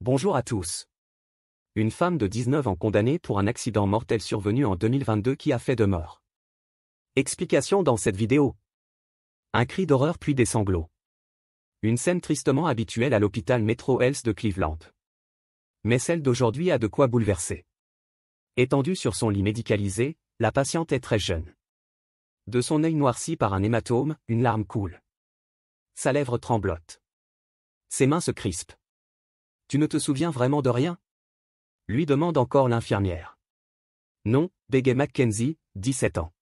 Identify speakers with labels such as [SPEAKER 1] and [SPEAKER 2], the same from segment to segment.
[SPEAKER 1] Bonjour à tous. Une femme de 19 ans condamnée pour un accident mortel survenu en 2022 qui a fait 2 morts. Explication dans cette vidéo. Un cri d'horreur puis des sanglots. Une scène tristement habituelle à l'hôpital Metro Health de Cleveland. Mais celle d'aujourd'hui a de quoi bouleverser. Étendue sur son lit médicalisé, la patiente est très jeune. De son œil noirci par un hématome, une larme coule. Sa lèvre tremblote. Ses mains se crispent. Tu ne te souviens vraiment de rien? Lui demande encore l'infirmière. Non, bégaye Mackenzie, 17 ans.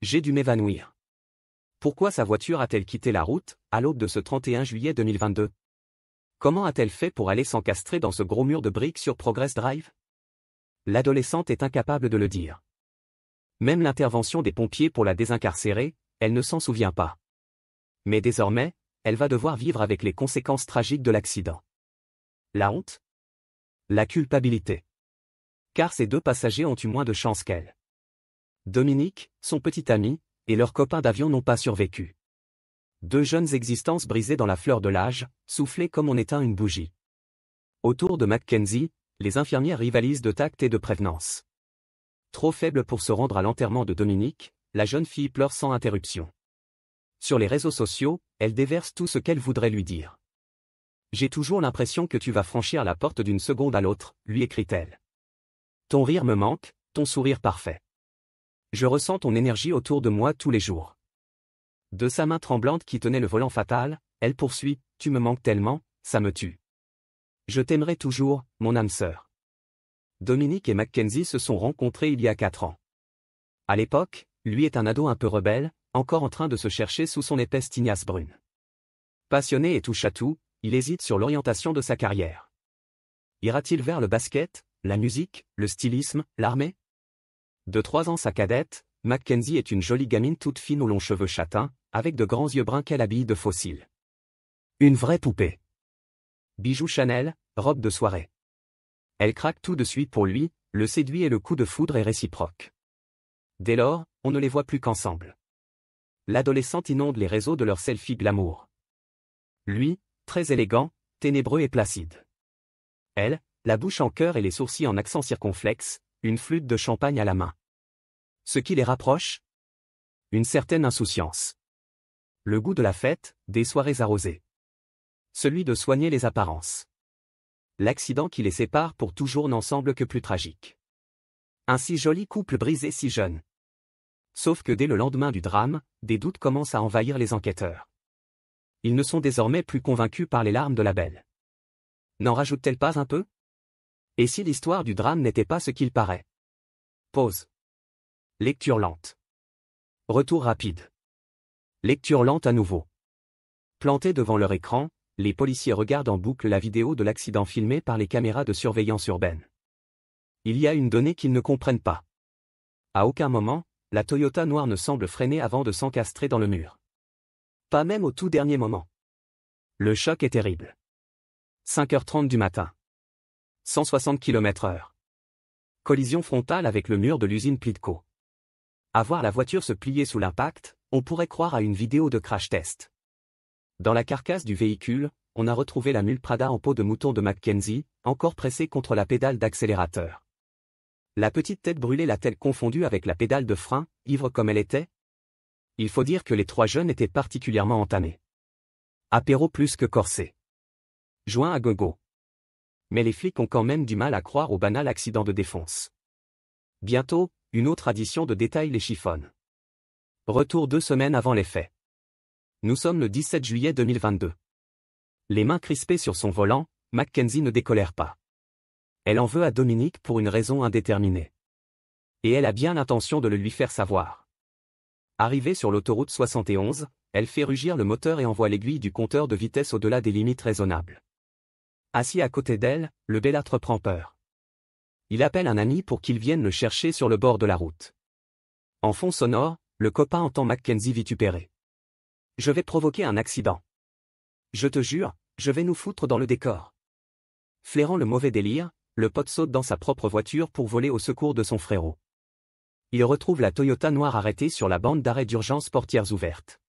[SPEAKER 1] J'ai dû m'évanouir. Pourquoi sa voiture a-t-elle quitté la route, à l'aube de ce 31 juillet 2022? Comment a-t-elle fait pour aller s'encastrer dans ce gros mur de briques sur Progress Drive? L'adolescente est incapable de le dire. Même l'intervention des pompiers pour la désincarcérer, elle ne s'en souvient pas. Mais désormais, elle va devoir vivre avec les conséquences tragiques de l'accident. La honte? La culpabilité. Car ces 2 passagers ont eu moins de chance qu'elle. Dominique, son petit ami, et leurs copains d'avion n'ont pas survécu. 2 jeunes existences brisées dans la fleur de l'âge, soufflées comme on éteint une bougie. Autour de Mackenzie, les infirmières rivalisent de tact et de prévenance. Trop faible pour se rendre à l'enterrement de Dominique, la jeune fille pleure sans interruption. Sur les réseaux sociaux, elle déverse tout ce qu'elle voudrait lui dire. J'ai toujours l'impression que tu vas franchir la porte d'une seconde à l'autre, lui écrit-elle. Ton rire me manque, ton sourire parfait. Je ressens ton énergie autour de moi tous les jours. De sa main tremblante qui tenait le volant fatal, elle poursuit, tu me manques tellement, ça me tue. Je t'aimerai toujours, mon âme sœur. Dominique et Mackenzie se sont rencontrés il y a 4 ans. À l'époque, lui est un ado un peu rebelle, encore en train de se chercher sous son épaisse tignasse brune. Passionné et touche-à-tout, il hésite sur l'orientation de sa carrière. Ira-t-il vers le basket, la musique, le stylisme, l'armée? De 3 ans sa cadette, Mackenzie est une jolie gamine toute fine aux longs cheveux châtains, avec de grands yeux bruns qu'elle habille de fossiles. Une vraie poupée. Bijoux Chanel, robe de soirée. Elle craque tout de suite pour lui, le séduit et le coup de foudre est réciproque. Dès lors, on ne les voit plus qu'ensemble. L'adolescente inonde les réseaux de leurs selfies glamour. Lui, très élégant, ténébreux et placide. Elle, la bouche en cœur et les sourcils en accent circonflexe, une flûte de champagne à la main. Ce qui les rapproche? Une certaine insouciance. Le goût de la fête, des soirées arrosées. Celui de soigner les apparences. L'accident qui les sépare pour toujours n'en semble que plus tragique. Un si joli couple brisé si jeune. Sauf que dès le lendemain du drame, des doutes commencent à envahir les enquêteurs. Ils ne sont désormais plus convaincus par les larmes de la belle. N'en rajoute-t-elle pas un peu? Et si l'histoire du drame n'était pas ce qu'il paraît? Pause. Lecture lente. Retour rapide. Lecture lente à nouveau. Plantés devant leur écran, les policiers regardent en boucle la vidéo de l'accident filmé par les caméras de surveillance urbaine. Il y a une donnée qu'ils ne comprennent pas. À aucun moment, la Toyota noire ne semble freiner avant de s'encastrer dans le mur. Pas même au tout dernier moment. Le choc est terrible. 5h30 du matin. 160 km/h. Collision frontale avec le mur de l'usine Plitco. À voir la voiture se plier sous l'impact, on pourrait croire à une vidéo de crash test. Dans la carcasse du véhicule, on a retrouvé la mule Prada en peau de mouton de Mackenzie, encore pressée contre la pédale d'accélérateur. La petite tête brûlée l'a-t-elle confondue avec la pédale de frein, ivre comme elle était? Il faut dire que les 3 jeunes étaient particulièrement entamés. Apéro plus que corsé. Joint à gogo. Mais les flics ont quand même du mal à croire au banal accident de défonce. Bientôt, une autre addition de détails les chiffonne. Retour 2 semaines avant les faits. Nous sommes le 17 juillet 2022. Les mains crispées sur son volant, Mackenzie ne décolère pas. Elle en veut à Dominique pour une raison indéterminée. Et elle a bien l'intention de le lui faire savoir. Arrivée sur l'autoroute 71, elle fait rugir le moteur et envoie l'aiguille du compteur de vitesse au-delà des limites raisonnables. Assis à côté d'elle, le bellâtre prend peur. Il appelle un ami pour qu'il vienne le chercher sur le bord de la route. En fond sonore, le copain entend Mackenzie vitupérer. Je vais provoquer un accident. Je te jure, je vais nous foutre dans le décor. Flairant le mauvais délire, le pote saute dans sa propre voiture pour voler au secours de son frérot. Il retrouve la Toyota noire arrêtée sur la bande d'arrêt d'urgence portières ouvertes.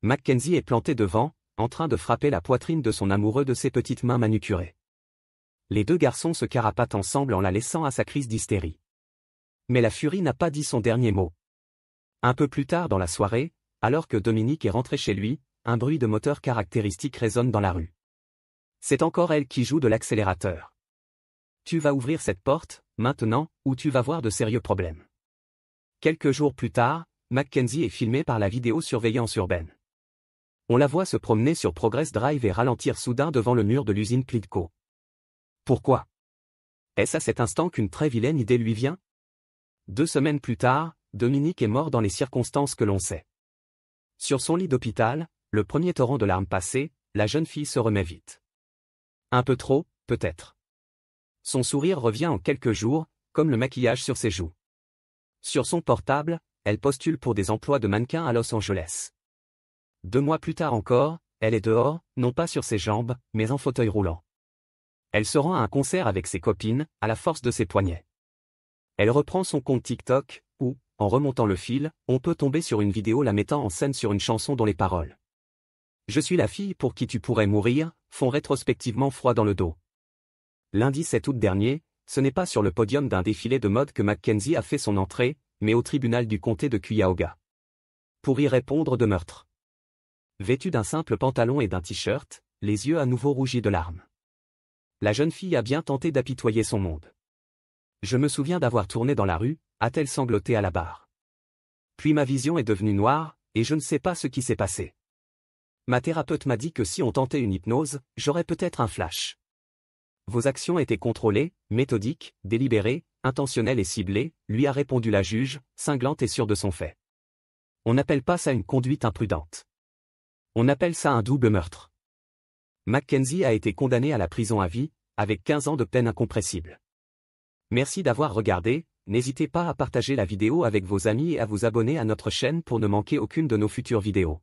[SPEAKER 1] Mackenzie est planté devant, en train de frapper la poitrine de son amoureux de ses petites mains manucurées. Les deux garçons se carapatent ensemble en la laissant à sa crise d'hystérie. Mais la furie n'a pas dit son dernier mot. Un peu plus tard dans la soirée, alors que Dominique est rentré chez lui, un bruit de moteur caractéristique résonne dans la rue. C'est encore elle qui joue de l'accélérateur. Tu vas ouvrir cette porte, maintenant, ou tu vas voir de sérieux problèmes. Quelques jours plus tard, Mackenzie est filmée par la vidéosurveillance urbaine. On la voit se promener sur Progress Drive et ralentir soudain devant le mur de l'usine Clydco. Pourquoi? Est-ce à cet instant qu'une très vilaine idée lui vient? 2 semaines plus tard, Dominique est mort dans les circonstances que l'on sait. Sur son lit d'hôpital, le premier torrent de larmes passé, la jeune fille se remet vite. Un peu trop, peut-être. Son sourire revient en quelques jours, comme le maquillage sur ses joues. Sur son portable, elle postule pour des emplois de mannequin à Los Angeles. 2 mois plus tard encore, elle est dehors, non pas sur ses jambes, mais en fauteuil roulant. Elle se rend à un concert avec ses copines, à la force de ses poignets. Elle reprend son compte TikTok, où, en remontant le fil, on peut tomber sur une vidéo la mettant en scène sur une chanson dont les paroles « Je suis la fille pour qui tu pourrais mourir » font rétrospectivement froid dans le dos. Lundi 7 août dernier, ce n'est pas sur le podium d'un défilé de mode que Mackenzie a fait son entrée, mais au tribunal du comté de Cuyahoga. Pour y répondre de meurtre. Vêtue d'un simple pantalon et d'un t-shirt, les yeux à nouveau rougis de larmes. La jeune fille a bien tenté d'apitoyer son monde. Je me souviens d'avoir tourné dans la rue, a-t-elle sangloté à la barre. Puis ma vision est devenue noire, et je ne sais pas ce qui s'est passé. Ma thérapeute m'a dit que si on tentait une hypnose, j'aurais peut-être un flash. Vos actions étaient contrôlées, méthodiques, délibérées, intentionnelles et ciblées, lui a répondu la juge, cinglante et sûre de son fait. On n'appelle pas ça une conduite imprudente. On appelle ça un double meurtre. Mackenzie a été condamnée à la prison à vie, avec 15 ans de peine incompressible. Merci d'avoir regardé, n'hésitez pas à partager la vidéo avec vos amis et à vous abonner à notre chaîne pour ne manquer aucune de nos futures vidéos.